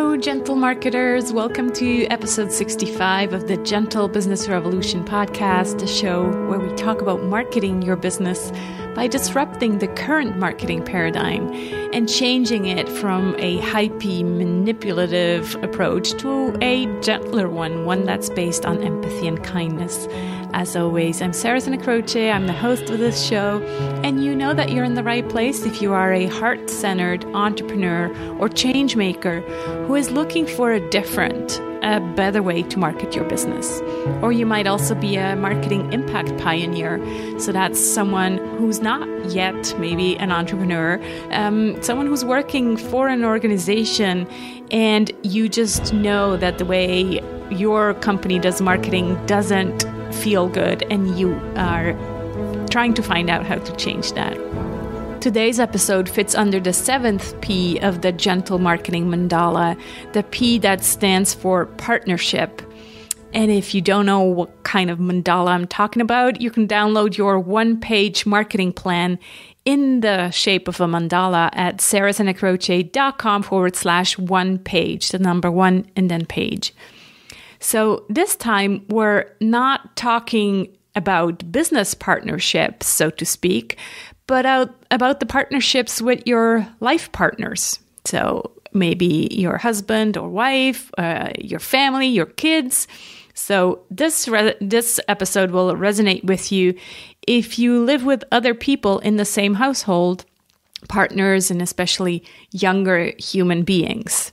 Hello, gentle marketers. Welcome to episode 65 of the Gentle Business Revolution podcast, a show where we talk about marketing your business by disrupting the current marketing paradigm and changing it from a hypey, manipulative approach to a gentler one that's based on empathy and kindness. As always, I'm Sarah Croce. I'm the host of this show, and you know that you're in the right place if you are a heart-centered entrepreneur or change maker who is looking for a better way to market your business. Or you might also be a marketing impact pioneer. So that's someone who's not yet maybe an entrepreneur, someone who's working for an organization, and you just know that the way your company does marketing doesn't feel good, and you are trying to find out how to change that. Today's episode fits under the 7th P of the Gentle Marketing Mandala, the P that stands for partnership. And if you don't know what kind of mandala I'm talking about, you can download your one-page marketing plan in the shape of a mandala at sarahsanacroce.com/one page, the number 1 and then page. So this time we're not talking about business partnerships, so to speak, but about the partnerships with your life partners. So maybe your husband or wife, your family, your kids. So this episode will resonate with you if you live with other people in the same household, partners, and especially younger human beings.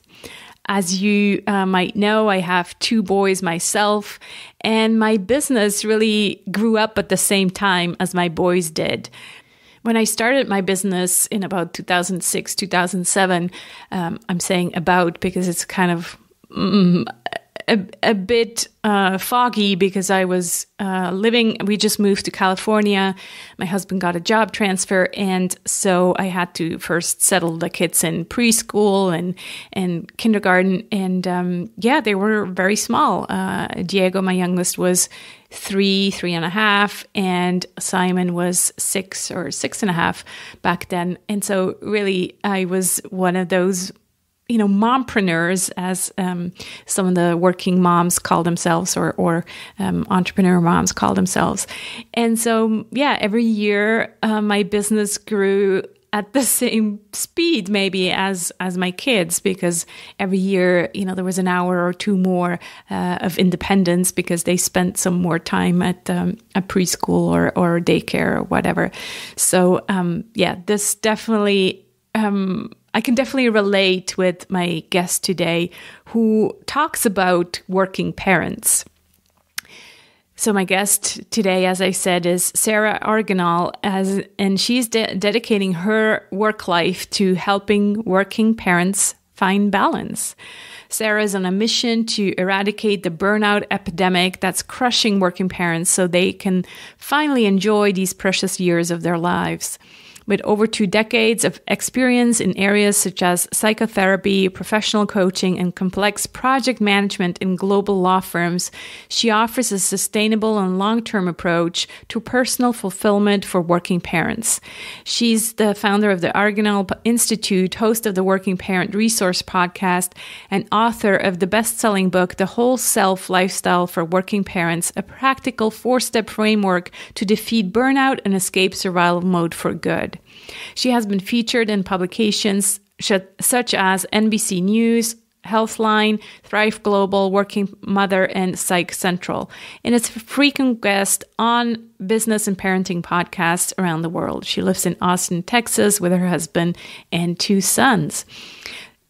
As you might know, I have 2 boys myself, and my business really grew up at the same time as my boys did. When I started my business in about 2006, 2007, I'm saying about because it's kind of a bit foggy because I was we just moved to California. My husband got a job transfer, and so I had to first settle the kids in preschool and kindergarten. And they were very small. Diego, my youngest, was 3.5, and Simon was 6 or 6.5 back then. And so really I was one of those mompreneurs, as some of the working moms call themselves, or entrepreneur moms call themselves. And so, every year my business grew at the same speed maybe as my kids, because every year, there was an hour or 2 more of independence because they spent some more time at a preschool or daycare or whatever. So, this definitely... I can definitely relate with my guest today, who talks about working parents. So my guest today, as I said, is Sarah Argenal, and she's dedicating her work life to helping working parents find balance. Sarah is on a mission to eradicate the burnout epidemic that's crushing working parents so they can finally enjoy these precious years of their lives. With over 2 decades of experience in areas such as psychotherapy, professional coaching, and complex project management in global law firms, she offers a sustainable and long-term approach to personal fulfillment for working parents. She's the founder of the Argenal Institute, host of the Working Parent Resource podcast, and author of the bestselling book, The Whole Self Lifestyle for Working Parents, a practical 4-step framework to defeat burnout and escape survival mode for good. She has been featured in publications such as NBC News, Healthline, Thrive Global, Working Mother, and PsychCentral, and is a frequent guest on business and parenting podcasts around the world. She lives in Austin, Texas, with her husband and 2 sons.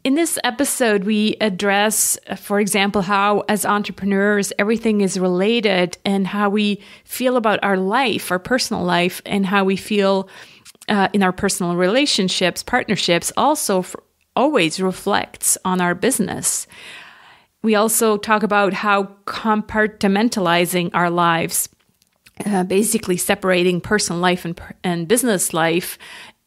In this episode, we address, for example, how as entrepreneurs, everything is related, and how we feel about our life, our personal life, and how we feel in our personal relationships, partnerships, also always reflects on our business. We also talk about how compartmentalizing our lives, basically separating personal life and business life,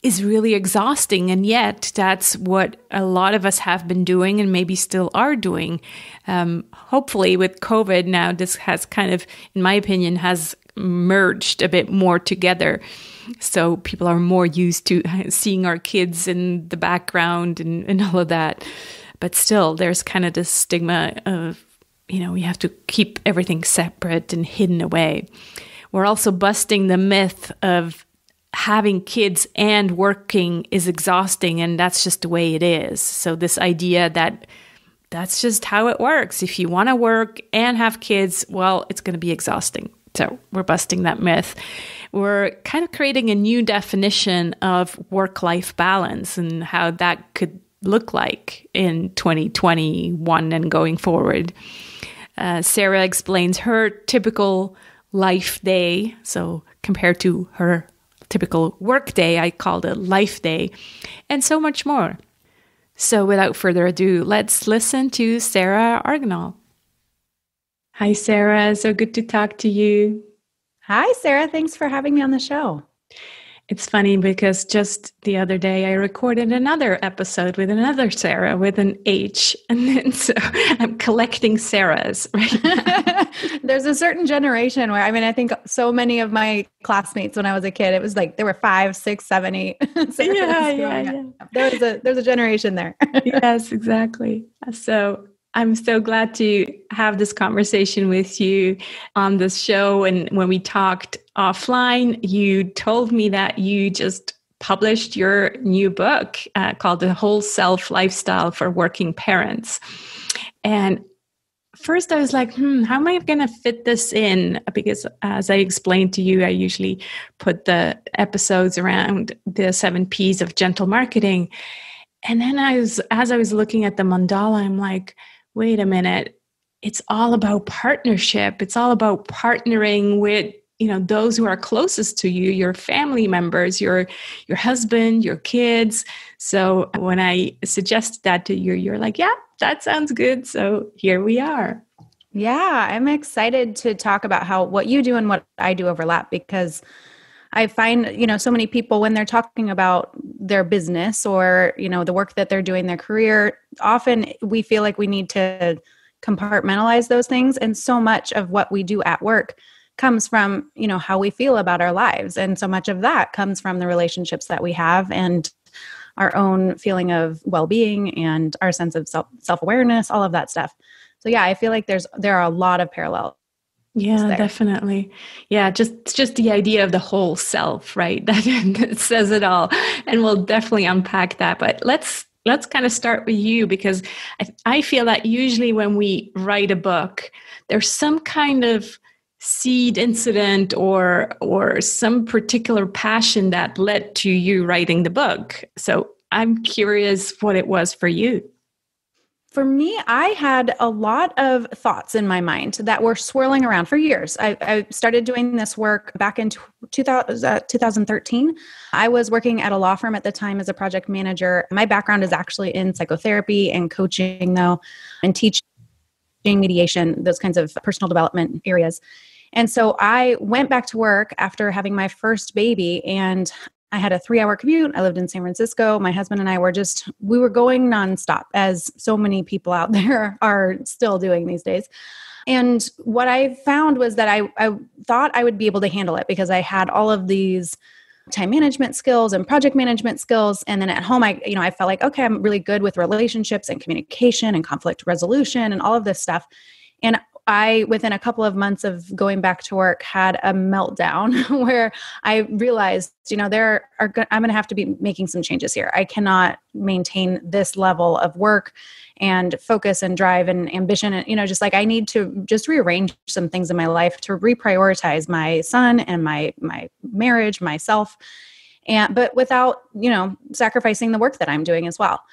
is really exhausting. And yet that's what a lot of us have been doing and maybe still are doing. Hopefully with COVID now, this has kind of, in my opinion, has merged a bit more together. So people are more used to seeing our kids in the background and all of that. But still, there's kind of this stigma of, we have to keep everything separate and hidden away. We're also busting the myth of having kids and working is exhausting, and that's just the way it is. So this idea that that's just how it works. If you want to work and have kids, well, it's going to be exhausting. So we're busting that myth. We're kind of creating a new definition of work-life balance and how that could look like in 2021 and going forward. Sarah explains her typical life day. So compared to her typical work day, I called it life day, and so much more. So without further ado, let's listen to Sarah Argenal. Hi, Sarah. So good to talk to you. Hi, Sarah. Thanks for having me on the show. It's funny because just the other day I recorded another episode with another Sarah with an H. And then so I'm collecting Sarahs right now. There's a certain generation where, I think so many of my classmates when I was a kid, it was like there were 5, 6, 7, 8. Yeah. There's a generation there. Yes, exactly. So I'm so glad to have this conversation with you on this show. And when we talked offline, you told me that you just published your new book called The Whole Self Lifestyle for Working Parents. And first I was like, how am I going to fit this in? Because as I explained to you, I usually put the episodes around the 7 Ps of gentle marketing. And then as I was looking at the mandala, I'm like, wait a minute, it's all about partnership. It's all about partnering with, those who are closest to you, your family members, your husband, your kids. So when I suggested that to you, you're like, yeah, that sounds good. So here we are. Yeah, I'm excited to talk about how what you do and what I do overlap, because I find, so many people when they're talking about their business or, the work that they're doing, their career, often we feel like we need to compartmentalize those things. And so much of what we do at work comes from, how we feel about our lives. And so much of that comes from the relationships that we have and our own feeling of well-being and our sense of self-awareness, all of that stuff. So yeah, I feel like there are a lot of parallels. Yeah, definitely. Yeah, just the idea of the whole self, right? That says it all. And we'll definitely unpack that. But let's kind of start with you, because I feel that usually when we write a book, there's some kind of seed incident or some particular passion that led to you writing the book. So I'm curious what it was for you. For me, I had a lot of thoughts in my mind that were swirling around for years. I started doing this work back in 2013. I was working at a law firm at the time as a project manager. My background is actually in psychotherapy and coaching, though, and teaching, mediation, those kinds of personal development areas. And so I went back to work after having my first baby, and I had a 3-hour commute. I lived in San Francisco. My husband and I we were going nonstop, as so many people out there are still doing these days. And what I found was that I thought I would be able to handle it because I had all of these time management skills and project management skills. And then at home, I felt like, okay, I'm really good with relationships and communication and conflict resolution and all of this stuff. And I, within a couple of months of going back to work, had a meltdown where I realized, I'm going to have to be making some changes here. I cannot maintain this level of work and focus and drive and ambition. And, just like I need to just rearrange some things in my life to reprioritize my son and my marriage, myself, but without, sacrificing the work that I'm doing as well.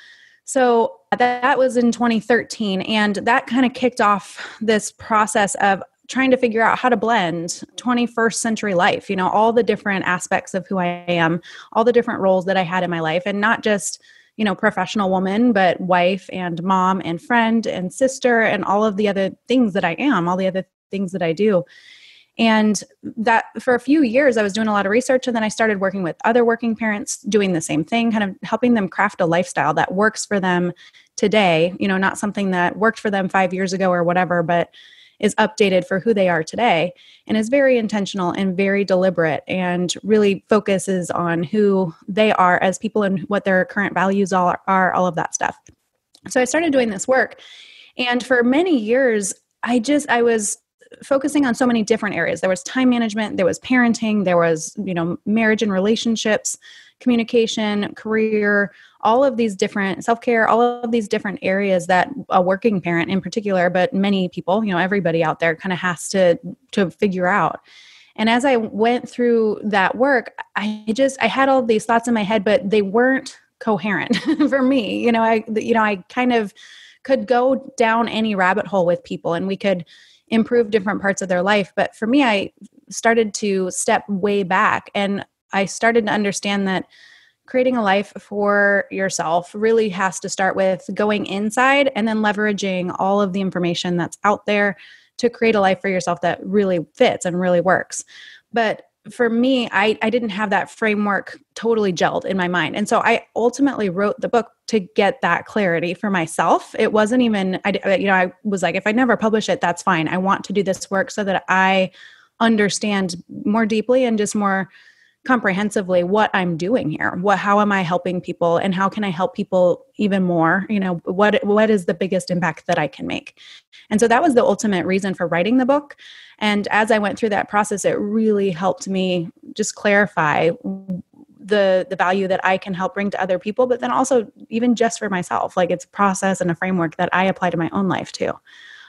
So that was in 2013. And that kind of kicked off this process of trying to figure out how to blend 21st century life, all the different aspects of who I am, all the different roles that I had in my life, and not just, professional woman, but wife and mom and friend and sister and all of the other things that I am, all the other things that I do. And that for a few years, I was doing a lot of research, and then I started working with other working parents doing the same thing, kind of helping them craft a lifestyle that works for them today, not something that worked for them 5 years ago or whatever, but is updated for who they are today and is very intentional and very deliberate and really focuses on who they are as people and what their current values are, all of that stuff. So I started doing this work. And for many years, I was focusing on so many different areas. There was time management, there was parenting, there was, marriage and relationships, communication, career, all of these different self-care, all of these different areas that a working parent in particular, but many people, everybody out there kind of has to figure out. And as I went through that work, I had all these thoughts in my head, but they weren't coherent for me. I kind of could go down any rabbit hole with people and we could improve different parts of their life. But for me, I started to step way back and I started to understand that creating a life for yourself really has to start with going inside and then leveraging all of the information that's out there to create a life for yourself that really fits and really works. But for me, I didn't have that framework totally gelled in my mind. And so I ultimately wrote the book to get that clarity for myself. It wasn't even, I was like, if I never publish it, that's fine. I want to do this work so that I understand more deeply and just more comprehensively what I'm doing here. How am I helping people and how can I help people even more? What is the biggest impact that I can make? And so that was the ultimate reason for writing the book. And as I went through that process, it really helped me just clarify the value that I can help bring to other people, but then also even just for myself, like it's a process and a framework that I apply to my own life too.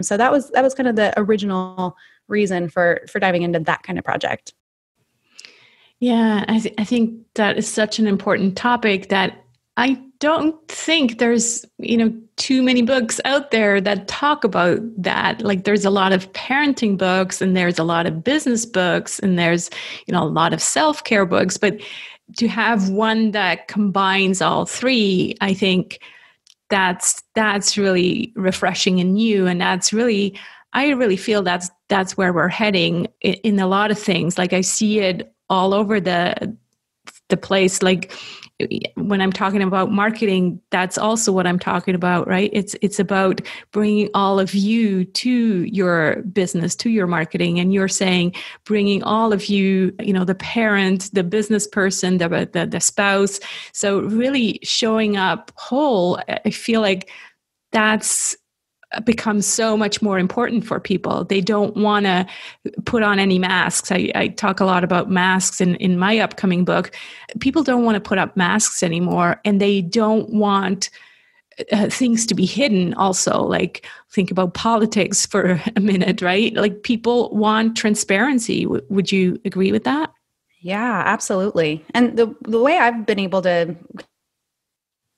So that was kind of the original reason for diving into that kind of project. Yeah, I think that is such an important topic that I don't think there's, too many books out there that talk about that. Like there's a lot of parenting books and there's a lot of business books and there's, a lot of self-care books, but to have one that combines all three, I think that's really refreshing and new. And I really feel that's where we're heading in a lot of things. Like I see it all over the place. Like when I'm talking about marketing, that's also what I'm talking about, right? It's about bringing all of you to your business, to your marketing. And you're saying, bringing all of you, the parent, the business person, the spouse. So really showing up whole, I feel like that's becomes so much more important for people. They don't want to put on any masks. I talk a lot about masks in my upcoming book. People don't want to put up masks anymore, and they don't want things to be hidden also. Like think about politics for a minute, right? Like people want transparency. Would you agree with that? Yeah, absolutely. And the way I've been able to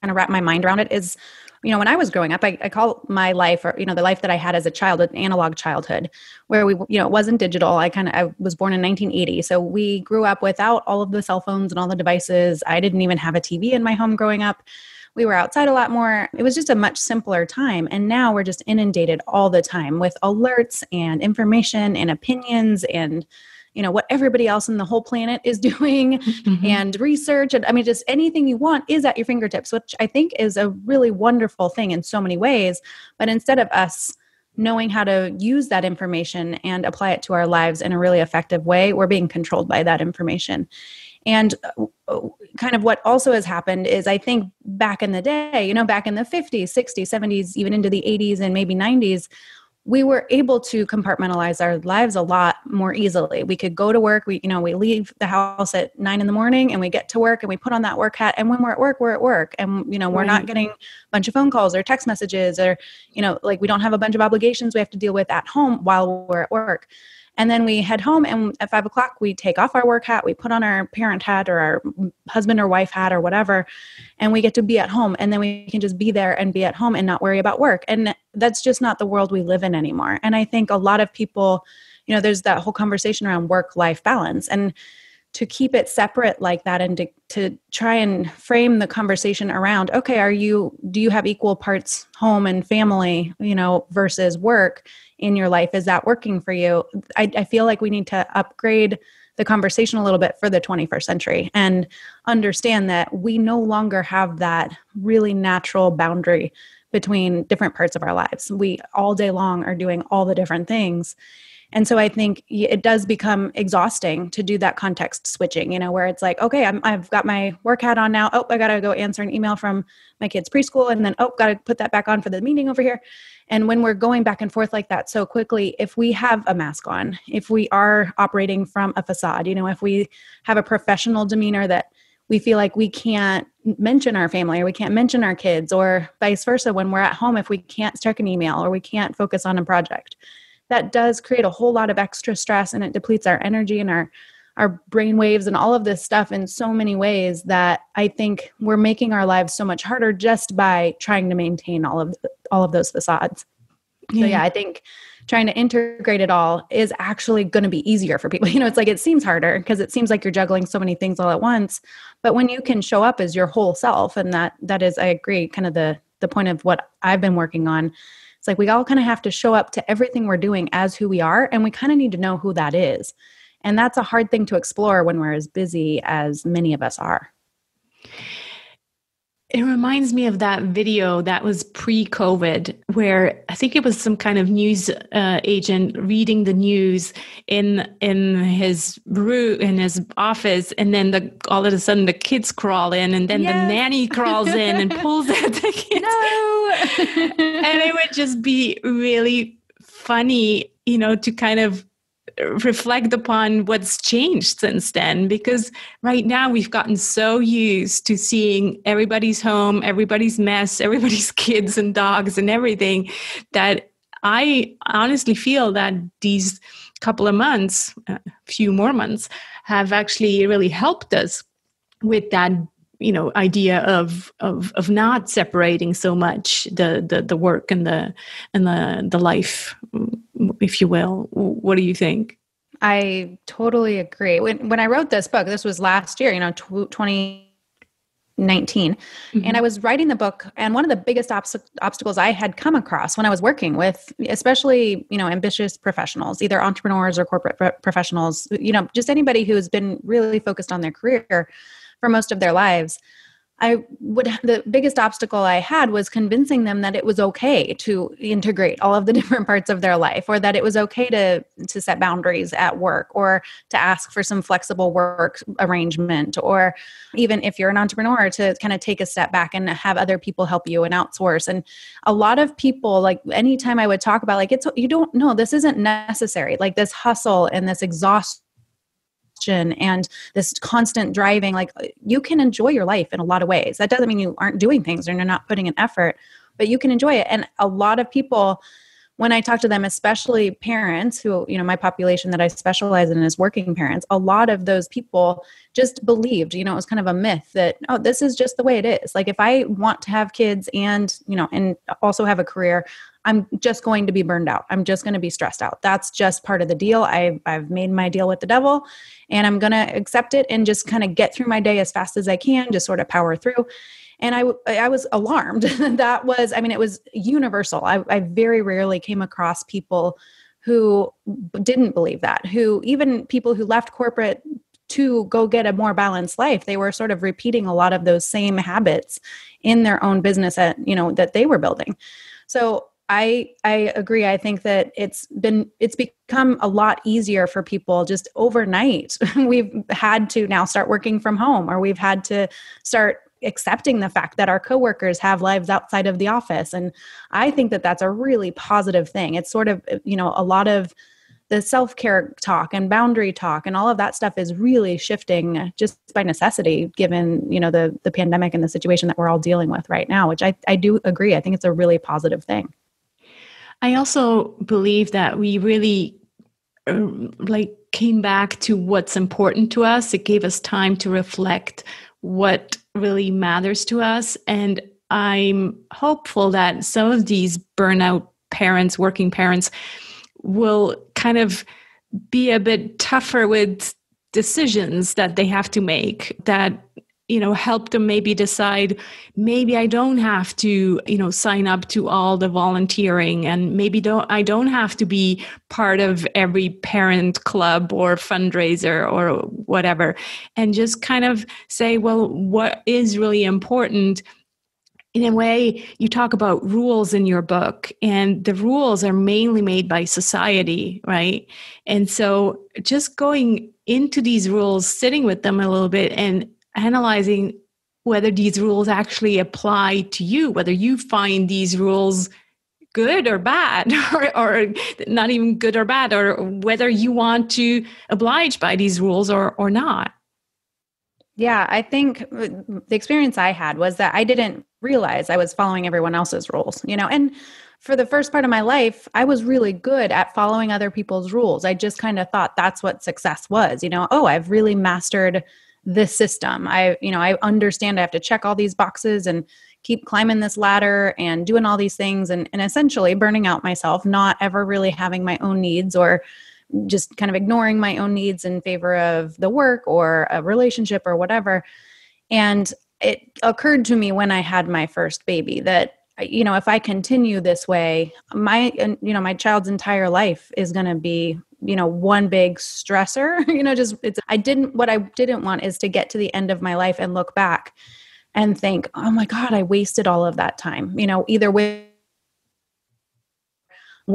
kind of wrap my mind around it is, when I was growing up, I call my life, or, the life that I had as a child, an analog childhood, where we, it wasn't digital. I was born in 1980. So we grew up without all of the cell phones and all the devices. I didn't even have a TV in my home growing up. We were outside a lot more. It was just a much simpler time. And now we're just inundated all the time with alerts and information and opinions and what everybody else on the whole planet is doing and research. And just anything you want is at your fingertips, which I think is a really wonderful thing in so many ways. But instead of us knowing how to use that information and apply it to our lives in a really effective way, we're being controlled by that information. And kind of what also has happened is, I think back in the day, back in the 50s, 60s, 70s, even into the 80s and maybe 90s, we were able to compartmentalize our lives a lot more easily. We could go to work. We leave the house at 9 a.m. and we get to work and we put on that work hat. And when we're at work, we're at work. And, we're not getting a bunch of phone calls or text messages or, like we don't have a bunch of obligations we have to deal with at home while we're at work. And then we head home and at 5 o'clock, we take off our work hat, we put on our parent hat or our husband or wife hat or whatever, and we get to be at home. And then we can just be there and be at home and not worry about work. And that's just not the world we live in anymore. And I think a lot of people, there's that whole conversation around work-life balance. And to keep it separate like that and to try and frame the conversation around, okay, do you have equal parts home and family, versus work in your life? Is that working for you? I feel like we need to upgrade the conversation a little bit for the 21st century and understand that we no longer have that really natural boundary between different parts of our lives. We all day long are doing all the different things. And so I think it does become exhausting to do that context switching, where it's like, okay, I've got my work hat on now. Oh, I got to go answer an email from my kid's preschool. And then, got to put that back on for the meeting over here. And when we're going back and forth like that so quickly, if we have a mask on, if we are operating from a facade, if we have a professional demeanor that we feel like we can't mention our family or we can't mention our kids, or vice versa, when we're at home, if we can't check an email or we can't focus on a project, that does create a whole lot of extra stress, and it depletes our energy and our brain waves and all of this stuff in so many ways that I think we're making our lives so much harder just by trying to maintain all of those facades. So yeah, I think trying to integrate it all is actually going to be easier for people. It's like, it seems harder because it seems like you're juggling so many things all at once, but when you can show up as your whole self, and that is, I agree, kind of the point of what I've been working on. It's like we all kind of have to show up to everything we're doing as who we are, and we kind of need to know who that is. And that's a hard thing to explore when we're as busy as many of us are. It reminds me of that video that was pre-COVID, where I think it was some kind of news agent reading the news in his room, in his office, and then all of a sudden the kids crawl in, and then the nanny crawls in and pulls out the kids. No, and it would just be really funny, to kind of reflect upon what's changed since then, because right now we've gotten so used to seeing everybody's home, everybody's mess, everybody's kids and dogs and everything, that I honestly feel that these couple of months, a few more months, have actually really helped us with that idea of not separating so much the work and the life, if you will. What do you think? I totally agree. When I wrote this book, this was last year, 2019, and I was writing the book, and one of the biggest obstacles I had come across when I was working with, especially, ambitious professionals, either entrepreneurs or corporate professionals, just anybody who's been really focused on their career for most of their lives, the biggest obstacle I had was convincing them that it was okay to integrate all of the different parts of their life, or that it was okay to set boundaries at work, or to ask for some flexible work arrangement, or even if you're an entrepreneur, to kind of take a step back and have other people help you and outsource. And a lot of people, like, anytime I would talk about, like, you don't know, this isn't necessary, like this hustle and this exhaustion and this constant driving, like, you can enjoy your life in a lot of ways. That doesn't mean you aren't doing things or you're not putting an effort, but you can enjoy it. And a lot of people, when I talk to them, especially parents who, my population that I specialize in is working parents, a lot of those people just believed, it was kind of a myth that, oh, this is just the way it is. Like, if I want to have kids and, and also have a career, I'm just going to be burned out. I'm just going to be stressed out. That's just part of the deal. I've made my deal with the devil, and I'm going to accept it and just kind of get through my day as fast as I can, just sort of power through. And I was alarmed. It was universal. I very rarely came across people who didn't believe that, who, even people who left corporate to go get a more balanced life, they were sort of repeating a lot of those same habits in their own business that they were building. So I agree. I think that it's become a lot easier for people just overnight. We've had to now start working from home, or we've had to start accepting the fact that our coworkers have lives outside of the office. And I think that that's a really positive thing. It's sort of, a lot of the self-care talk and boundary talk and all of that stuff is really shifting just by necessity, given, the pandemic and the situation that we're all dealing with right now, which I do agree. I think it's a really positive thing. I also believe that we really came back to what's important to us. It gave us time to reflect what really matters to us. And I'm hopeful that some of these burnout parents, working parents, will kind of be a bit tougher with decisions that they have to make, that help them maybe decide, maybe I don't have to, sign up to all the volunteering, and maybe I don't have to be part of every parent club or fundraiser or whatever, and just kind of say, well, what is really important in a way, you talk about rules in your book, and the rules are mainly made by society, right? And so just going into these rules, sitting with them a little bit and analyzing whether these rules actually apply to you, whether you find these rules good or bad, or not even good or bad, or whether you want to oblige by these rules or not. Yeah, I think the experience I had was that I didn't realize I was following everyone else's rules, and for the first part of my life, I was really good at following other people's rules. I just kind of thought that's what success was, oh, I've really mastered this system. I understand I have to check all these boxes and keep climbing this ladder and doing all these things and essentially burning out myself, not ever really having my own needs or just kind of ignoring my own needs in favor of the work or a relationship or whatever. And it occurred to me when I had my first baby that, if I continue this way, my child's entire life is going to be, one big stressor, what I didn't want is to get to the end of my life and look back and think, oh my God, I wasted all of that time, either when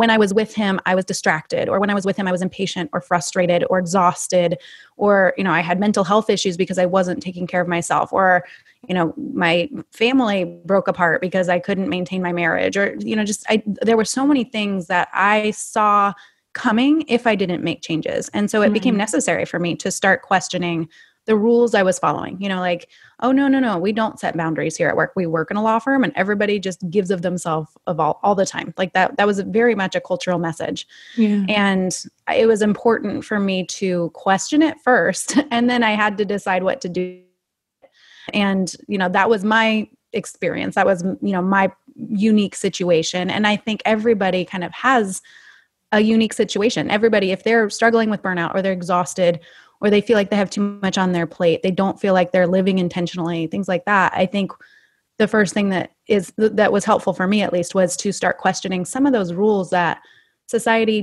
I was with him, I was distracted, or when I was with him, I was impatient or frustrated or exhausted, or, I had mental health issues because I wasn't taking care of myself, or, my family broke apart because I couldn't maintain my marriage, or, there were so many things that I saw coming if I didn't make changes. And so it became necessary for me to start questioning the rules I was following, like, oh, no, we don't set boundaries here at work. We work in a law firm and everybody just gives of themselves all the time. Like that was very much a cultural message. Yeah. And it was important for me to question it first. And then I had to decide what to do. And, that was my experience. That was, my unique situation. And I think everybody kind of has a unique situation. Everybody, if they're struggling with burnout or they're exhausted or they feel like they have too much on their plate, they don't feel like they're living intentionally, things like that. I think the first thing that was helpful for me, at least, was to start questioning some of those rules that society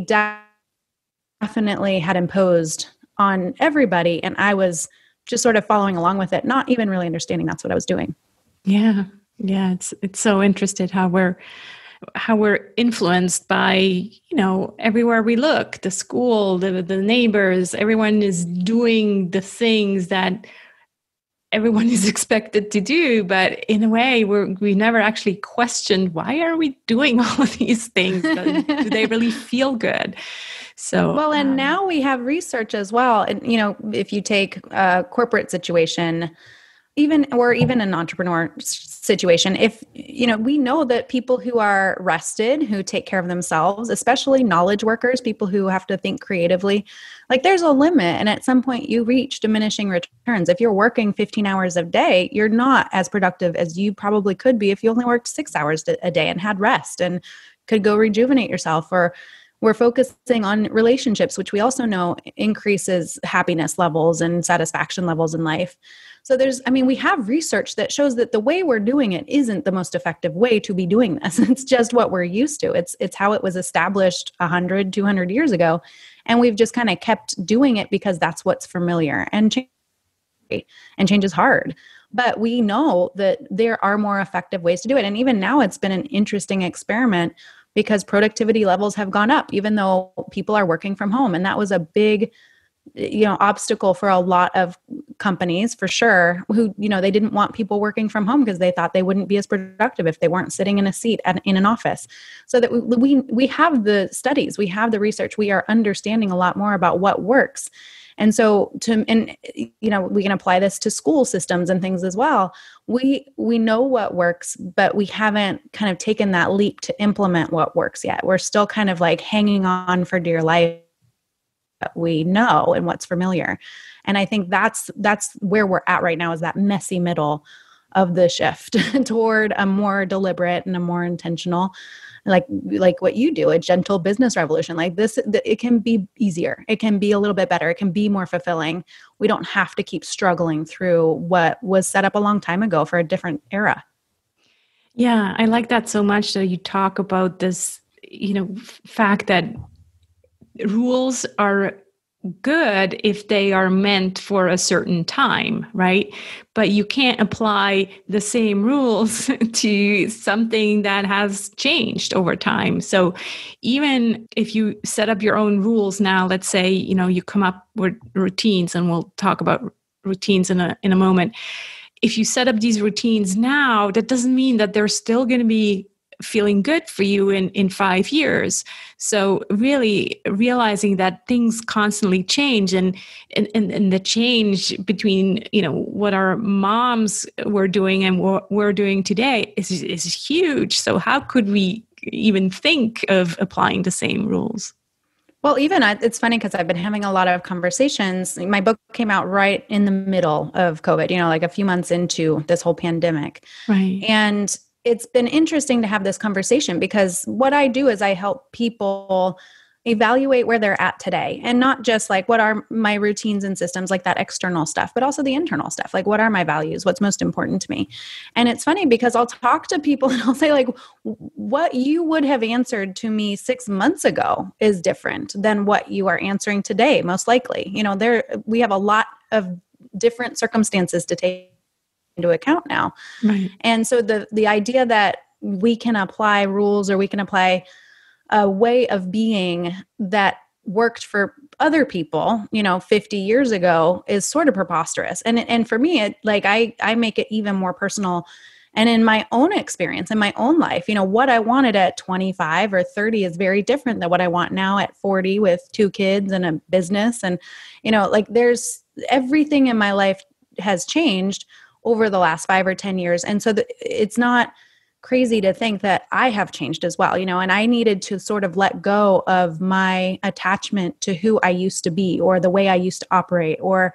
definitely had imposed on everybody. And I was just sort of following along with it, not even really understanding that's what I was doing. Yeah. Yeah. It's so interesting how we're influenced by, everywhere we look, the school, the neighbors, everyone is doing the things that everyone is expected to do. But in a way, we never actually questioned, why are we doing all of these things? Do they really feel good? So, well, and now we have research as well. And, if you take a corporate situation, even an entrepreneur situation, if, we know that people who are rested, who take care of themselves, especially knowledge workers, people who have to think creatively, like there's a limit. And at some point you reach diminishing returns. If you're working 15 hours a day, you're not as productive as you probably could be if you only worked 6 hours a day and had rest and could go rejuvenate yourself. Or we're focusing on relationships, which we also know increases happiness levels and satisfaction levels in life. So we have research that shows that the way we're doing it isn't the most effective way to be doing this. It's just what we're used to. It's how it was established 100, 200 years ago. And we've just kind of kept doing it because that's what's familiar. And change is hard. But we know that there are more effective ways to do it. And even now it's been an interesting experiment because productivity levels have gone up, even though people are working from home. And that was a big obstacle for a lot of companies, for sure, who, they didn't want people working from home because they thought they wouldn't be as productive if they weren't sitting in a seat in an office. So that we have the studies, we have the research, we are understanding a lot more about what works. And so we can apply this to school systems and things as well. We know what works, but we haven't kind of taken that leap to implement what works yet. We're still kind of like hanging on for dear life that we know and what's familiar. And I think that's where we're at right now, is that messy middle of the shift toward a more deliberate and a more intentional, like what you do, a gentle business revolution. Like this, it can be easier. It can be a little bit better. It can be more fulfilling. We don't have to keep struggling through what was set up a long time ago for a different era. Yeah, I like that so much. So you talk about this, fact that rules are good if they are meant for a certain time, right? But you can't apply the same rules to something that has changed over time. So even if you set up your own rules now, let's say, you come up with routines, and we'll talk about routines in a moment. If you set up these routines now, that doesn't mean that they're still going to be feeling good for you in 5 years. So really realizing that things constantly change, and the change between, what our moms were doing and what we're doing today is huge. So how could we even think of applying the same rules? Well, even it's funny because I've been having a lot of conversations. My book came out right in the middle of COVID, like a few months into this whole pandemic. Right. And it's been interesting to have this conversation, because what I do is I help people evaluate where they're at today, and not just like what are my routines and systems, like that external stuff, but also the internal stuff. Like, what are my values? What's most important to me? And it's funny because I'll talk to people and I'll say, like, what you would have answered to me 6 months ago is different than what you are answering today, most likely. We have a lot of different circumstances to take into account now. Right. And so the idea that we can apply rules, or we can apply a way of being that worked for other people, 50 years ago, is sort of preposterous. And for me, I make it even more personal. And in my own experience, in my own life, what I wanted at 25 or 30 is very different than what I want now at 40 with 2 kids and a business. And, there's everything in my life has changed over the last 5 or 10 years. And so it's not crazy to think that I have changed as well, and I needed to sort of let go of my attachment to who I used to be, or the way I used to operate, or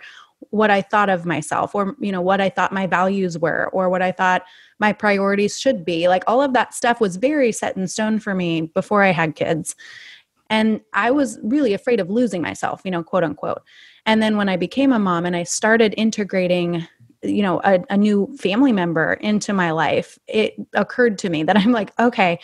what I thought of myself, or, what I thought my values were, or what I thought my priorities should be. Like, all of that stuff was very set in stone for me before I had kids. And I was really afraid of losing myself, quote unquote. And then when I became a mom and I started integrating a new family member into my life, it occurred to me that I'm like, okay,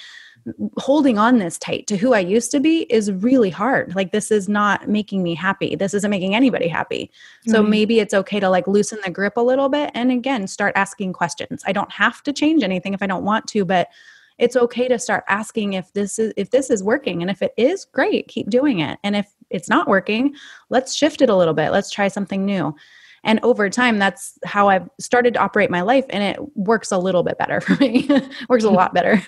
holding on this tight to who I used to be is really hard. Like, this is not making me happy. This isn't making anybody happy. So maybe it's okay to loosen the grip a little bit. And again, start asking questions. I don't have to change anything if I don't want to, but it's okay to start asking if this is working. And if it is, great, keep doing it. And if it's not working, let's shift it a little bit. Let's try something new. And over time, that's how I've started to operate my life. And it works a little bit better for me. Works a lot better.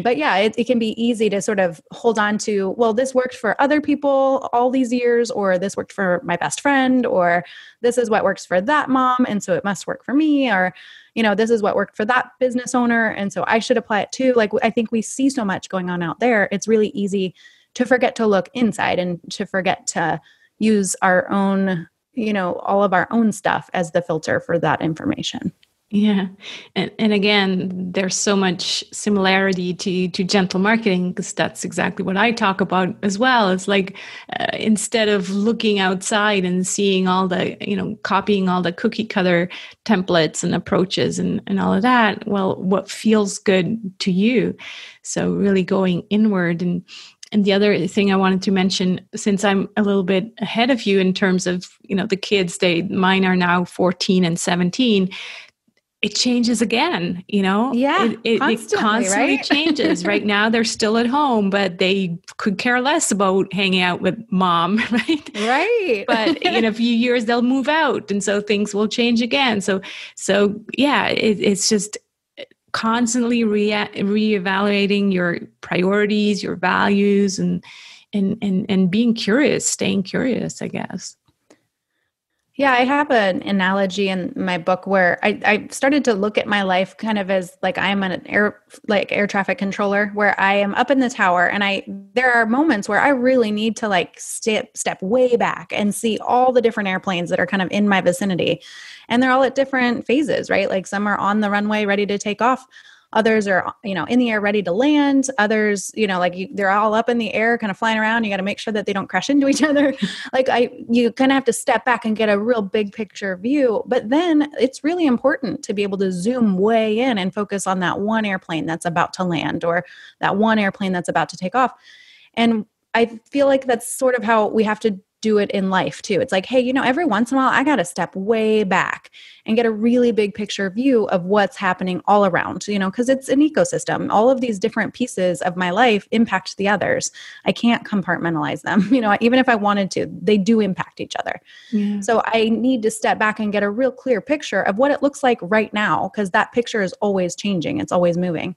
But yeah, it can be easy to sort of hold on to, well, this worked for other people all these years, or this worked for my best friend, or this is what works for that mom, and so it must work for me, or, this is what worked for that business owner, and so I should apply it too. Like, I think we see so much going on out there. It's really easy to forget to look inside, and to forget to use our own, all of our own stuff as the filter for that information. Yeah. And again, there's so much similarity to gentle marketing, because that's exactly what I talk about as well. It's like, instead of looking outside and seeing all the, copying all the cookie cutter templates and approaches and all of that, well, what feels good to you? So really going inward. And the other thing I wanted to mention, since I'm a little bit ahead of you in terms of, the kids, mine are now 14 and 17. It changes again, Yeah, it constantly right? changes. Right now, they're still at home, but they could care less about hanging out with mom, right? Right. But in a few years, they'll move out, and so things will change again. So yeah, it's just constantly reevaluating your priorities, your values, and being curious, staying curious, I guess. Yeah, I have an analogy in my book where I started to look at my life kind of as like I'm an air traffic controller, where I am up in the tower, and there are moments where I really need to step way back and see all the different airplanes that are kind of in my vicinity. And they're all at different phases, right? Like, some are on the runway ready to take off. Others are, in the air ready to land. Others, they're all up in the air kind of flying around. You got to make sure that they don't crash into each other. You kind of have to step back and get a real big picture view. But then it's really important to be able to zoom way in and focus on that one airplane that's about to land, or that one airplane that's about to take off. And I feel like that's sort of how we have to do it in life too. It's like, hey, every once in a while I got to step way back and get a really big picture view of what's happening all around, because it's an ecosystem. All of these different pieces of my life impact the others. I can't compartmentalize them. Even if I wanted to, they do impact each other. Yeah. So I need to step back and get a real clear picture of what it looks like right now, because that picture is always changing. It's always moving.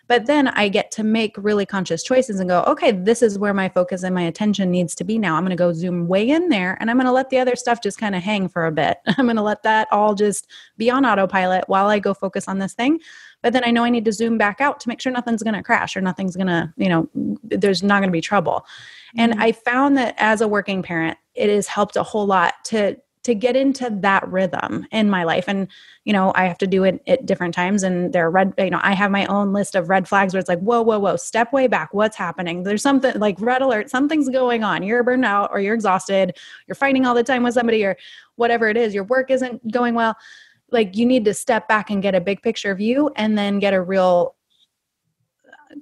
But then I get to make really conscious choices and go, okay, this is where my focus and my attention needs to be now. I'm going to go zoom way in there, and I'm going to let the other stuff just kind of hang for a bit. I'm going to let that all just be on autopilot while I go focus on this thing. But then I know I need to zoom back out to make sure nothing's going to crash or nothing's going to, there's not going to be trouble. Mm-hmm. And I found that as a working parent, it has helped a whole lot to get into that rhythm in my life. And, I have to do it at different times, and there are I have my own list of red flags where it's like, whoa, step way back. What's happening? There's something like red alert. Something's going on. You're burned out, or you're exhausted. You're fighting all the time with somebody, or whatever it is. Your work isn't going well. Like, you need to step back and get a big picture view, and then get a real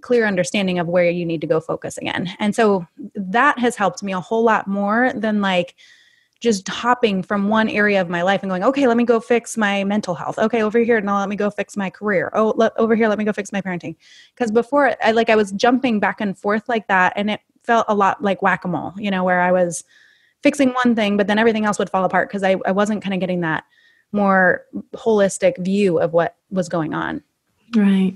clear understanding of where you need to go focus again. And so that has helped me a whole lot more than like just hopping from one area of my life and going, okay, let me go fix my mental health. Okay, over here, now let me go fix my career. Over here, let me go fix my parenting. Because before, I was jumping back and forth like that, and it felt a lot like whack-a-mole, where I was fixing one thing, but then everything else would fall apart because I wasn't kind of getting that more holistic view of what was going on. Right.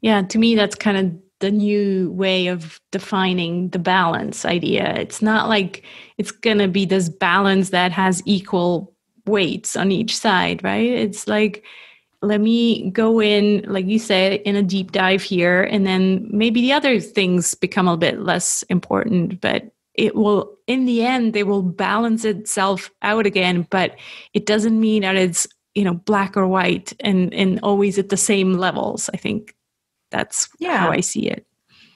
Yeah, to me, that's kind of the new way of defining the balance idea. It's not like it's going to be this balance that has equal weights on each side, right? It's like, let me go in, like you said, in a deep dive here, and then maybe the other things become a bit less important, but it will, in the end, they will balance itself out again, but it doesn't mean that it's, black or white and always at the same levels. I think that's how I see it.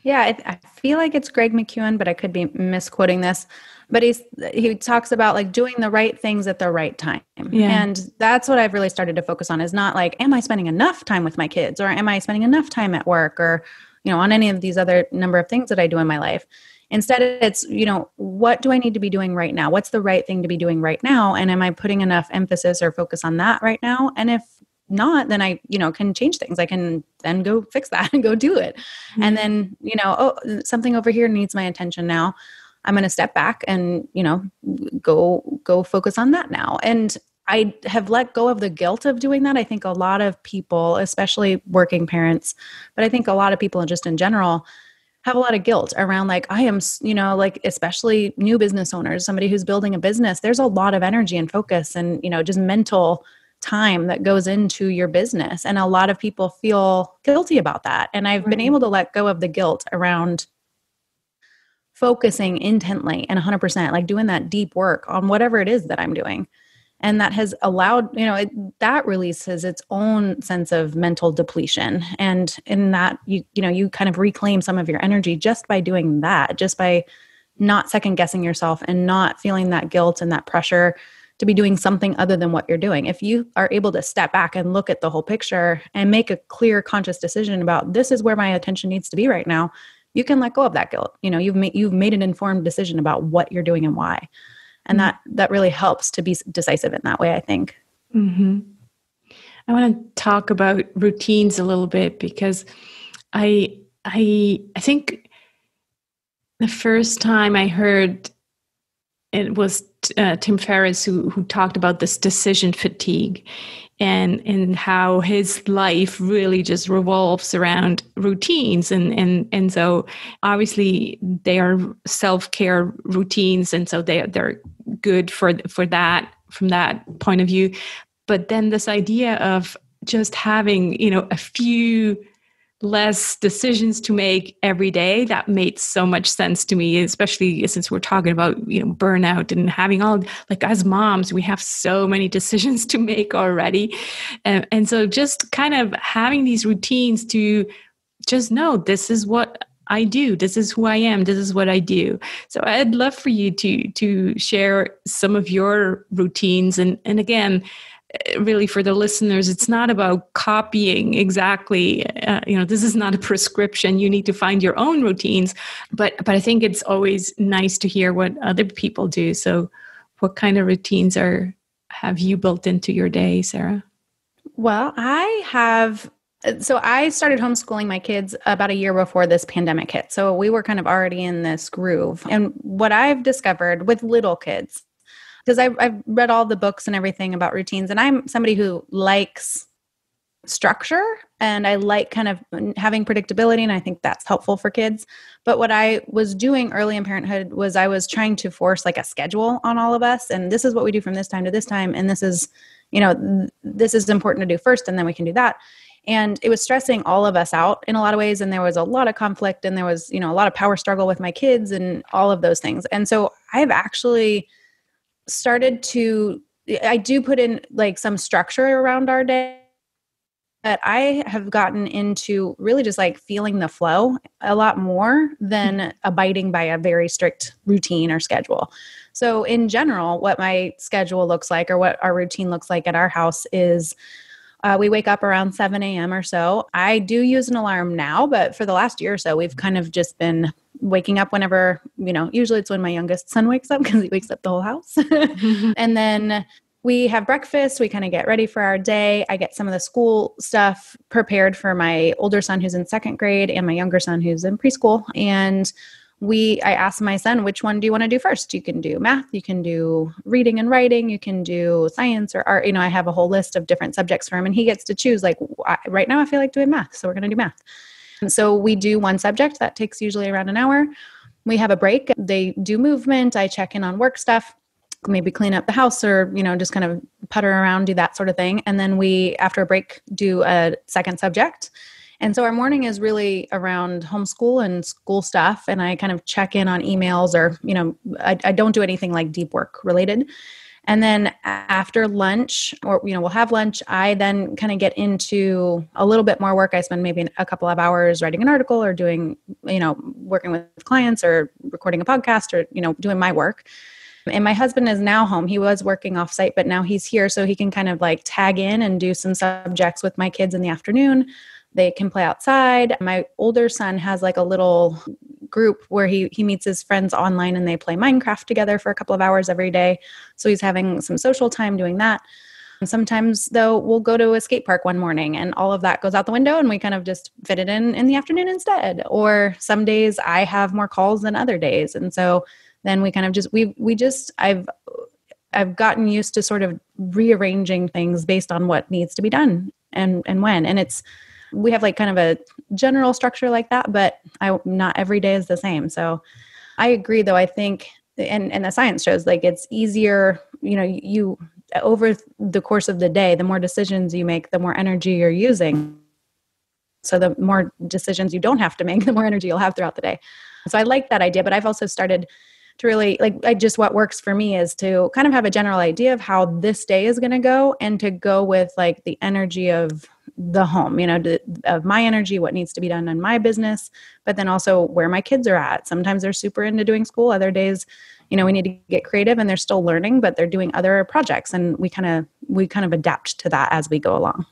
Yeah, I feel like it's Greg McKeown, but I could be misquoting this. But he talks about like doing the right things at the right time. Yeah. And that's what I've really started to focus on, is not like, am I spending enough time with my kids, or am I spending enough time at work, or, on any of these other number of things that I do in my life. Instead, it's, what do I need to be doing right now? What's the right thing to be doing right now? And am I putting enough emphasis or focus on that right now? And if not, then I, can change things. I can then go fix that and go do it. Mm-hmm. And then, something over here needs my attention now. I'm going to step back and, go focus on that now. And I have let go of the guilt of doing that. I think a lot of people, especially working parents, but I think a lot of people just in general have a lot of guilt around like, I am, like especially new business owners, somebody who's building a business, there's a lot of energy and focus and, just mental time that goes into your business. And a lot of people feel guilty about that. And I've been able to let go of the guilt around focusing intently and 100%, like doing that deep work on whatever it is that I'm doing. And that has allowed, that releases its own sense of mental depletion. And in that, you kind of reclaim some of your energy just by doing that, just by not second guessing yourself and not feeling that guilt and that pressure to be doing something other than what you're doing. If you are able to step back and look at the whole picture and make a clear, conscious decision about this is where my attention needs to be right now, you can let go of that guilt. You've made an informed decision about what you're doing and why. And that really helps to be decisive in that way, I think. Mm-hmm. I want to talk about routines a little bit, because I think the first time I heard it was Tim Ferriss who talked about this decision fatigue and how his life really just revolves around routines. And so obviously they are self-care routines. And so they're good for that, from that point of view. But then this idea of just having, a few less decisions to make every day, that made so much sense to me, especially since we're talking about, burnout and having all, like as moms, we have so many decisions to make already. And so just kind of having these routines to just know this is what I do, this is who I am, this is what I do. So I'd love for you to share some of your routines. And again, really for the listeners, it's not about copying exactly, this is not a prescription. You need to find your own routines, but I think it's always nice to hear what other people do. So what kind of routines have you built into your day, Sarah? Well, so I started homeschooling my kids about a year before this pandemic hit. So we were kind of already in this groove. And what I've discovered with little kids, because I've read all the books and everything about routines, and I'm somebody who likes structure and I like kind of having predictability, and I think that's helpful for kids. But what I was doing early in parenthood was I was trying to force like a schedule on all of us, and this is what we do from this time to this time, and this is important to do first, and then we can do that. And it was stressing all of us out in a lot of ways, and there was a lot of conflict, and there was a lot of power struggle with my kids and all of those things. And so I've actually I do put in like some structure around our day, but I have gotten into really just like feeling the flow a lot more than abiding by a very strict routine or schedule. So in general, what my schedule looks like or what our routine looks like at our house is we wake up around 7 a.m. or so. I do use an alarm now, but for the last year or so, we've kind of just been waking up whenever, usually it's when my youngest son wakes up because he wakes up the whole house. And then we have breakfast. We kind of get ready for our day. I get some of the school stuff prepared for my older son who's in second grade and my younger son who's in preschool. And I asked my son, which one do you want to do first? You can do math, you can do reading and writing, you can do science or art. I have a whole list of different subjects for him, and he gets to choose, like, right now I feel like doing math, so we're going to do math. And so we do one subject that takes usually around an hour. We have a break. They do movement. I check in on work stuff, maybe clean up the house or, just kind of putter around, do that sort of thing. And then we, after a break, do a second subject. And so our morning is really around homeschool and school stuff. And I kind of check in on emails or, I don't do anything like deep work related. And then after lunch or, we'll have lunch, I then kind of get into a little bit more work. I spend maybe a couple of hours writing an article or doing, working with clients or recording a podcast or, doing my work. And my husband is now home. He was working offsite, but now he's here. So he can kind of like tag in and do some subjects with my kids in the afternoon. They can play outside. My older son has like a little group where he meets his friends online and they play Minecraft together for a couple of hours every day. So he's having some social time doing that. And sometimes though, we'll go to a skate park one morning and all of that goes out the window and we kind of just fit it in the afternoon instead. Or some days I have more calls than other days. And so then we kind of just, I've gotten used to sort of rearranging things based on what needs to be done and when. And we have like kind of a general structure like that, but not every day is the same. So I agree though. I think, and the science shows like it's easier, you over the course of the day, the more decisions you make, the more energy you're using. So the more decisions you don't have to make, the more energy you'll have throughout the day. So I like that idea, but I've also started to really what works for me is to kind of have a general idea of how this day is going to go and to go with like the energy of the home, of my energy, what needs to be done in my business, but then also where my kids are at. Sometimes they're super into doing school. Other days, we need to get creative and they're still learning, but they're doing other projects. And we kind of adapt to that as we go along.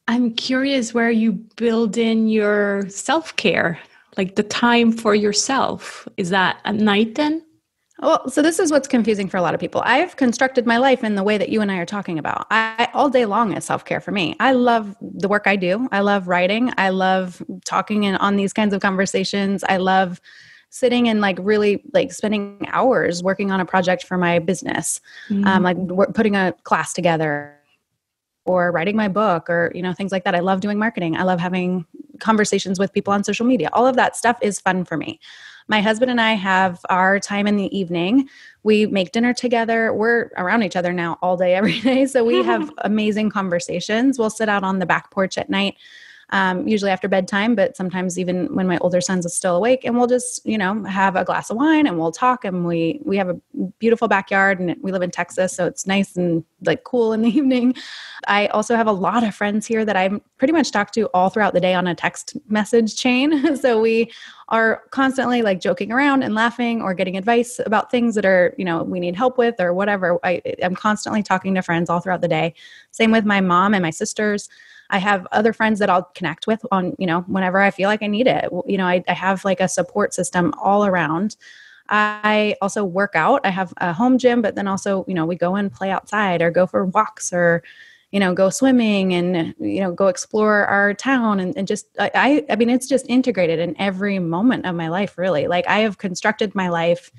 I'm curious where you build in your self-care, like the time for yourself. Is that at night then? Well, so this is what's confusing for a lot of people. I've constructed my life in the way that you and I are talking about. All day long is self-care for me. I love the work I do. I love writing. I love talking on these kinds of conversations. I love sitting and like really like spending hours working on a project for my business, putting a class together or writing my book or, things like that. I love doing marketing. I love having conversations with people on social media. All of that stuff is fun for me. My husband and I have our time in the evening. We make dinner together. We're around each other now all day, every day. So we have amazing conversations. We'll sit out on the back porch at night. usually after bedtime, but sometimes even when my older son's still awake, and we'll just, have a glass of wine and we'll talk, and we have a beautiful backyard, and we live in Texas, so it's nice and like cool in the evening. I also have a lot of friends here that I pretty much talk to all throughout the day on a text message chain. So we are constantly like joking around and laughing or getting advice about things that are, we need help with or whatever. I'm constantly talking to friends all throughout the day. Same with my mom and my sisters. I have other friends that I'll connect with on, whenever I feel like I need it. I have like a support system all around. I also work out. I have a home gym, but then also, we go and play outside or go for walks or, go swimming and, go explore our town and just, I mean, it's just integrated in every moment of my life, really. Like I have constructed my life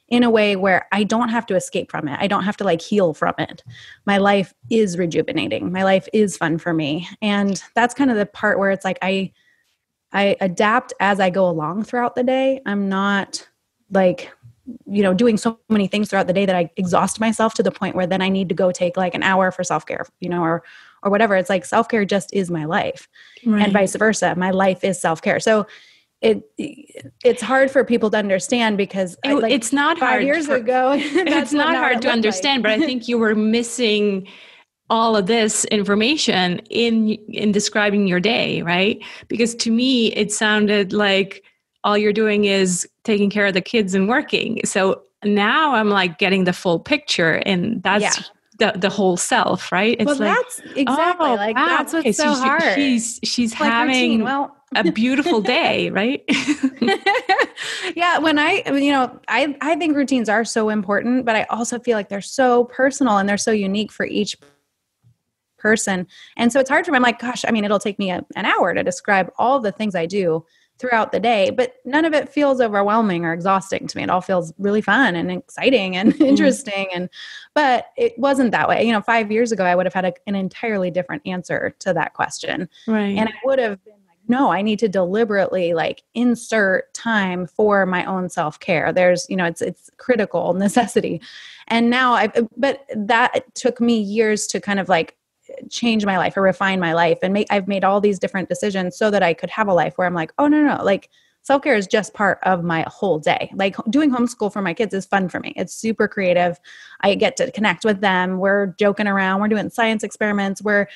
in a way where I don't have to escape from it. I don't have to like heal from it. My life is rejuvenating. My life is fun for me. And that's kind of the part where it's like, I adapt as I go along throughout the day. I'm not like, doing so many things throughout the day that I exhaust myself to the point where then I need to go take like an hour for self-care, or whatever. It's like self-care just is my life, right. And vice versa. My life is self-care. So it's hard for people to understand because it's not 5 hard years ago. It's not hard to understand, like. But I think you were missing all of this information in describing your day, right? Because to me, it sounded like all you're doing is taking care of the kids and working. So now I'm like getting the full picture, and that's the whole self, right? It's that's exactly like wow. That's what's so hard. She's like having a beautiful day, right? Yeah. When I think routines are so important, but I also feel like they're so personal and they're so unique for each person. And so it's hard for me. I'm like, gosh, I mean, it'll take me an hour to describe all the things I do throughout the day, but none of it feels overwhelming or exhausting to me. It all feels really fun and exciting and interesting. But it wasn't that way. 5 years ago, I would have had an entirely different answer to that question. Right. And I would have been like, no, I need to deliberately like insert time for my own self-care. There's, it's critical necessity. And now but that took me years to kind of like change my life or refine my life. And I've made all these different decisions so that I could have a life where I'm like, oh, no, like self-care is just part of my whole day. Like doing homeschool for my kids is fun for me. It's super creative. I get to connect with them. We're joking around. We're doing science experiments. We're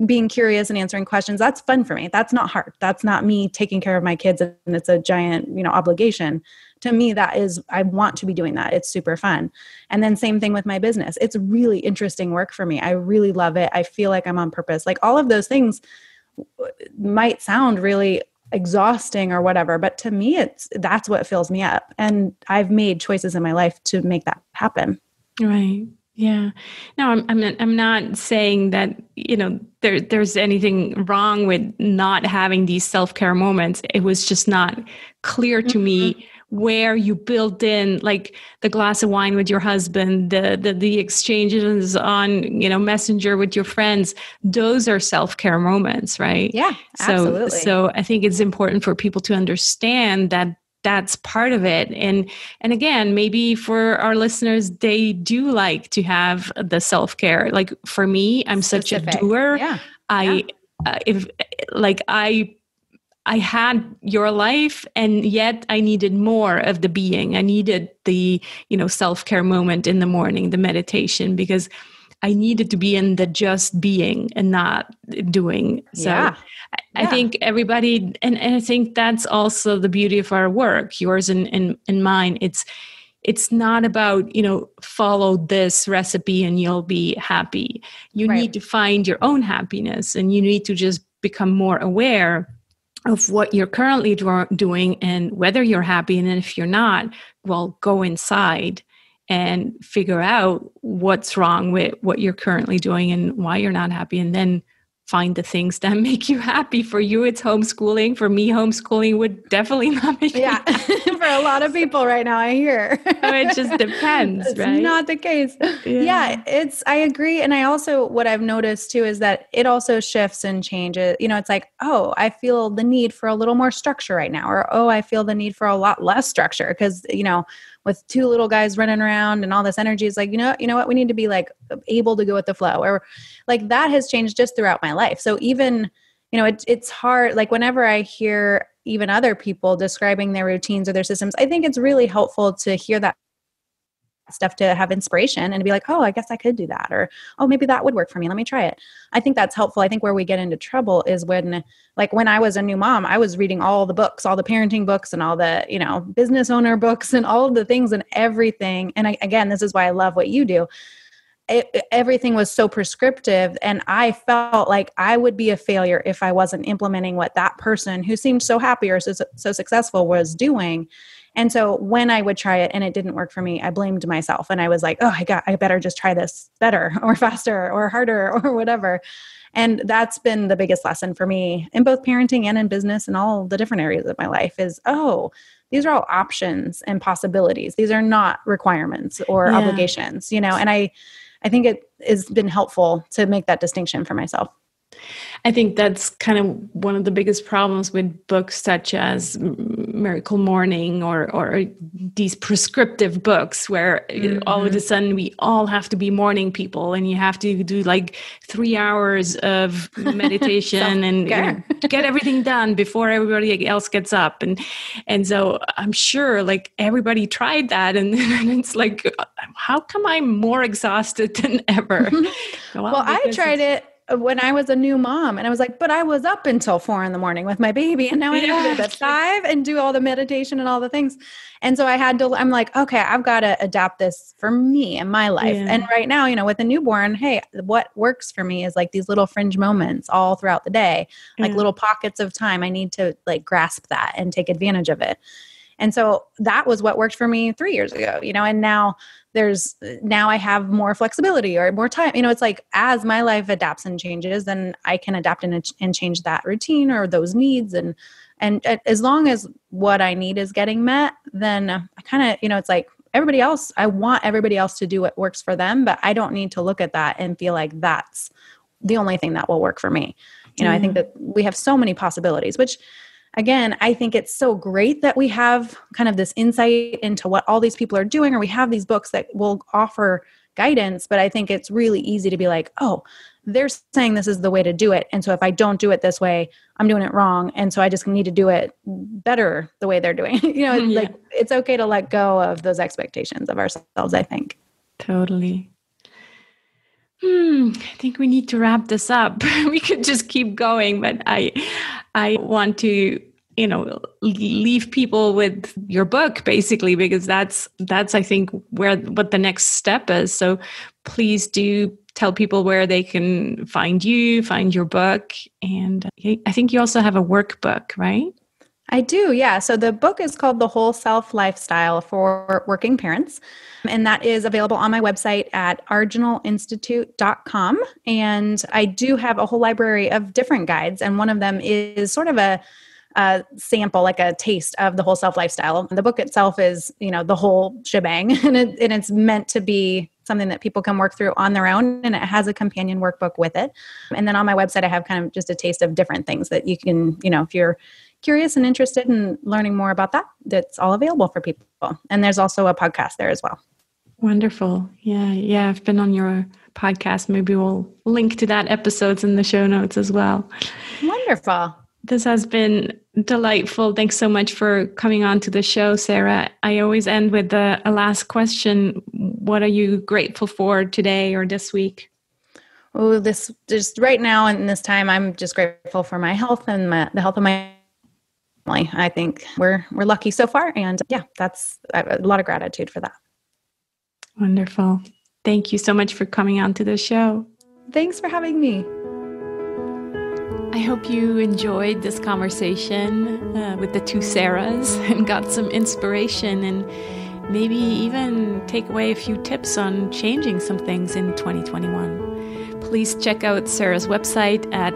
being curious and answering questions. That's fun for me. That's not hard. That's not me taking care of my kids and it's a giant, obligation. To me, that is, I want to be doing that. It's super fun. And then same thing with my business. It's really interesting work for me. I really love it. I feel like I'm on purpose. Like all of those things might sound really exhausting or whatever, but to me, that's what fills me up. And I've made choices in my life to make that happen. Right. Yeah. No, I'm not saying that, there's anything wrong with not having these self-care moments. It was just not clear to me where you built in like the glass of wine with your husband, the exchanges on, Messenger with your friends. Those are self-care moments, right? Yeah, absolutely. So I think it's important for people to understand that that's part of it. And again, maybe for our listeners, they do like to have the self-care. Like for me, I'm such a doer. Yeah. I had your life, and yet I needed more of the being. I needed the, self-care moment in the morning, the meditation, because I needed to be in the just being and not doing. So I think everybody, and I think that's also the beauty of our work, yours and mine. It's not about, follow this recipe and you'll be happy. You need to find your own happiness, and you need to just become more aware of what you're currently doing and whether you're happy. And then if you're not, well, go inside and figure out what's wrong with what you're currently doing and why you're not happy. And then find the things that make you happy. For you, it's homeschooling. For me, homeschooling would definitely not make me happy. For a lot of people right now, I hear. So it just depends, it's right? Not the case. Yeah, I agree. And I also, what I've noticed too, is that it also shifts and changes. It's like, oh, I feel the need for a little more structure right now. Or, oh, I feel the need for a lot less structure. Because, with two little guys running around and all this energy, is like, you know what, we need to be like able to go with the flow, or like that has changed just throughout my life. So even, it's hard. Like whenever I hear even other people describing their routines or their systems, I think it's really helpful to hear that stuff to have inspiration and to be like, oh, I guess I could do that. Or, oh, maybe that would work for me. Let me try it. I think that's helpful. I think where we get into trouble is when I was a new mom, I was reading all the books, all the parenting books and all the, business owner books and all of the things and everything. And again, this is why I love what you do. Everything was so prescriptive, and I felt like I would be a failure if I wasn't implementing what that person who seemed so happy or so successful was doing. And so when I would try it and it didn't work for me, I blamed myself, and I was like, oh, I better just try this better or faster or harder or whatever. And that's been the biggest lesson for me in both parenting and in business and all the different areas of my life is, these are all options and possibilities. These are not requirements or obligations, and I think it has been helpful to make that distinction for myself. I think that's kind of one of the biggest problems with books such as Miracle Morning or these prescriptive books where all of a sudden we all have to be morning people and you have to do like 3 hours of meditation and get everything done before everybody else gets up. And so I'm sure like everybody tried that and it's like, how come I'm more exhausted than ever? Well, I tried it when I was a new mom and I was like, but I was up until 4 a.m. with my baby. And now I have to get up at 5 and do all the meditation and all the things. And so I'm like, okay, I've got to adapt this for me and my life. Yeah. And right now, with a newborn, hey, what works for me is like these little fringe moments all throughout the day, like little pockets of time. I need to like grasp that and take advantage of it. And so that was what worked for me 3 years ago, and now I have more flexibility or more time. It's like as my life adapts and changes, then I can adapt and change that routine or those needs. And as long as what I need is getting met, then I kind of, it's like everybody else, I want everybody else to do what works for them, but I don't need to look at that and feel like that's the only thing that will work for me. I think that we have so many possibilities, which again, I think it's so great that we have kind of this insight into what all these people are doing, or we have these books that will offer guidance, but I think it's really easy to be like, oh, they're saying this is the way to do it. And so if I don't do it this way, I'm doing it wrong. And so I just need to do it better the way they're doing. Like it's okay to let go of those expectations of ourselves, I think. Totally. I think we need to wrap this up. We could just keep going, but I want to, leave people with your book basically, because that's I think what the next step is. So please do tell people where they can find you, find your book. And I think you also have a workbook, right? I do, yeah. So the book is called The Whole Self Lifestyle for Working Parents. And that is available on my website at argenalinstitute.com. And I do have a whole library of different guides. And one of them is sort of a sample, like a taste of the whole self lifestyle. The book itself is, the whole shebang. And it's meant to be something that people can work through on their own. And it has a companion workbook with it. And then on my website, I have kind of just a taste of different things that you can, if you're curious and interested in learning more about that, that's all available for people. And there's also a podcast there as well. Wonderful. Yeah. I've been on your podcast. Maybe we'll link to that episodes in the show notes as well. Wonderful. This has been delightful. Thanks so much for coming on to the show, Sarah. I always end with a last question. What are you grateful for today or this week? Oh, this just right now and this time, I'm just grateful for my health and the health of my family. I think we're lucky so far. And that's a lot of gratitude for that. Wonderful. Thank you so much for coming on to the show. Thanks for having me. I hope you enjoyed this conversation with the two Sarahs and got some inspiration and maybe even take away a few tips on changing some things in 2021. Please check out Sarah's website at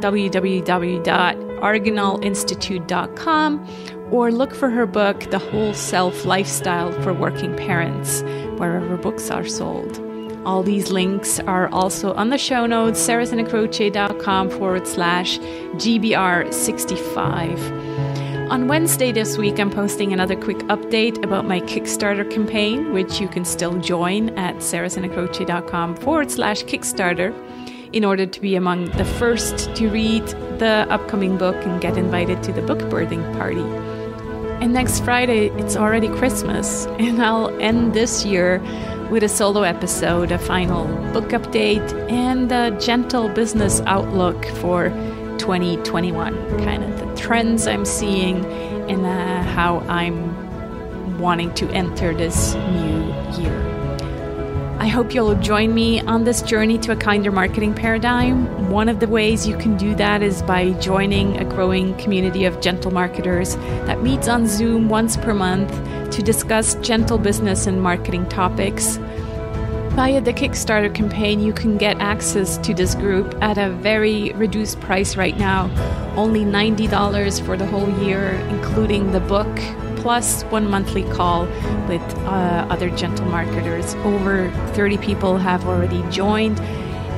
www.argenalinstitute.com or look for her book, The Whole Self Lifestyle for Working Parents, wherever books are sold. All these links are also on the show notes, sarahsinacroce.com/GBR65. On Wednesday this week, I'm posting another quick update about my Kickstarter campaign, which you can still join at sarahsinacroce.com/Kickstarter in order to be among the first to read the upcoming book and get invited to the book birthing party. And next Friday, it's already Christmas, and I'll end this year with a solo episode, a final book update, and a gentle business outlook for 2021, kind of the trends I'm seeing and how I'm wanting to enter this new year. I hope you'll join me on this journey to a kinder marketing paradigm. One of the ways you can do that is by joining a growing community of gentle marketers that meets on Zoom once per month to discuss gentle business and marketing topics. Via the Kickstarter campaign, you can get access to this group at a very reduced price right now, only $90 for the whole year, including the book, plus one monthly call with other gentle marketers. Over 30 people have already joined,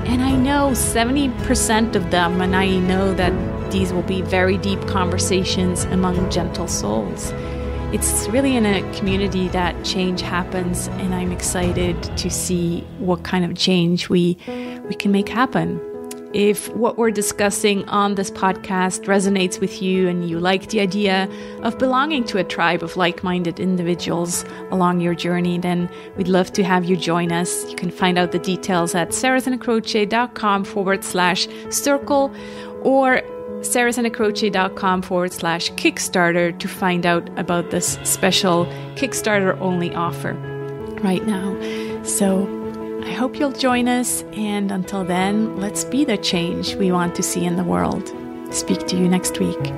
and I know 70% of them, and I know that these will be very deep conversations among gentle souls. It's really in a community that change happens, and I'm excited to see what kind of change we can make happen. If what we're discussing on this podcast resonates with you and you like the idea of belonging to a tribe of like-minded individuals along your journey, then we'd love to have you join us. You can find out the details at sarahsanacroce.com/circle or sarahsanacroce.com/Kickstarter to find out about this special Kickstarter only offer right now. So I hope you'll join us, and until then, let's be the change we want to see in the world. Speak to you next week.